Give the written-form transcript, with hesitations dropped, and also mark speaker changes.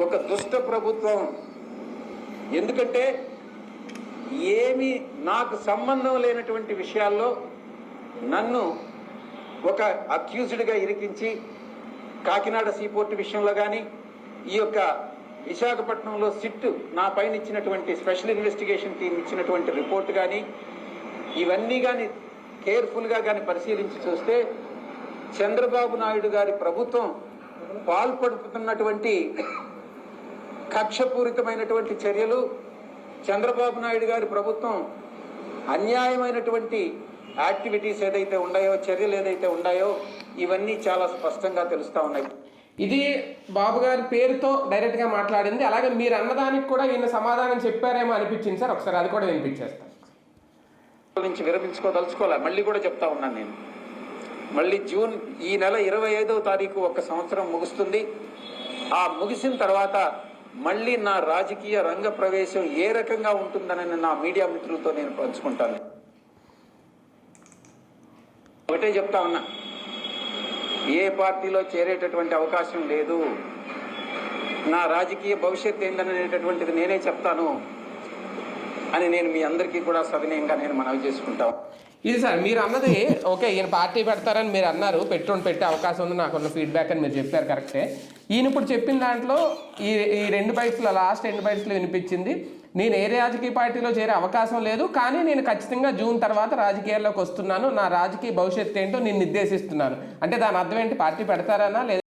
Speaker 1: ఒక దుష్ట ప్రభుత్వం. ఎందుకంటే ఏమి నాకు సంబంధం లేనటువంటి విషయాల్లో నన్ను ఒక అక్యూజ్డ్గా ఇరికించి కాకినాడ సీపోర్ట్ విషయంలో కానీ, ఈ యొక్క విశాఖపట్నంలో సిట్ నా పైన ఇచ్చినటువంటి స్పెషల్ ఇన్వెస్టిగేషన్ టీం ఇచ్చినటువంటి రిపోర్ట్ కానీ, ఇవన్నీ కానీ కేర్ఫుల్గా కానీ పరిశీలించి చూస్తే చంద్రబాబు నాయుడు గారి ప్రభుత్వం పాల్పడుతున్నటువంటి కక్షపూరితమైనటువంటి చర్యలు, చంద్రబాబు నాయుడు గారి ప్రభుత్వం అన్యాయమైనటువంటి యాక్టివిటీస్ ఏదైతే ఉన్నాయో, చర్యలు ఏదైతే ఉన్నాయో, ఇవన్నీ చాలా స్పష్టంగా తెలుస్తూ ఉన్నాయి.
Speaker 2: ఇది బాబు గారి పేరుతో డైరెక్ట్గా మాట్లాడింది. అలాగే మీరు అన్నదానికి కూడా ఈయన సమాధానం చెప్పారేమో అనిపించింది సార్. ఒకసారి అది కూడా వినిపించేస్తాను.
Speaker 1: నుంచి విరమించుకోదలుచుకోలే, మళ్ళీ కూడా చెప్తా ఉన్నాను నేను. మళ్ళీ జూన్ ఈ నెల 25వ తారీఖు ఒక సంవత్సరం ముగుస్తుంది. ఆ ముగిసిన తర్వాత మళ్ళీ నా రాజకీయ రంగ ప్రవేశం ఏ రకంగా ఉంటుందని నా మీడియా మిత్రులతో నేను పంచుకుంటాను. ఒకటే చెప్తా ఉన్నా, ఏ పార్టీలో చేరేటటువంటి అవకాశం లేదు. నా రాజకీయ భవిష్యత్తు ఏందనేటటువంటిది నేనే చెప్తాను అని నేను మీ అందరికీ కూడా సవినయంగా నేను మనవి చేసుకుంటాను.
Speaker 2: ఇది సార్ మీరు అన్నది ఓకే, ఈయన పార్టీ పెడతారని మీరు అన్నారు, పెట్టే అవకాశం ఉంది, నాకున్న ఫీడ్బ్యాక్ అని మీరు చెప్పారు, కరెక్టే. ఈయన ఇప్పుడు చెప్పిన దాంట్లో ఈ 2 బైట్స్లో లాస్ట్ 2 బైట్స్లో వినిపించింది, నేను ఏ రాజకీయ పార్టీలో చేరే అవకాశం లేదు, కానీ నేను ఖచ్చితంగా జూన్ తర్వాత రాజకీయాల్లోకి వస్తున్నాను, నా రాజకీయ భవిష్యత్తు ఏంటో నేను నిర్దేశిస్తున్నాను. అంటే దాని అర్థం ఏంటి, పార్టీ పెడతారనా లేదా?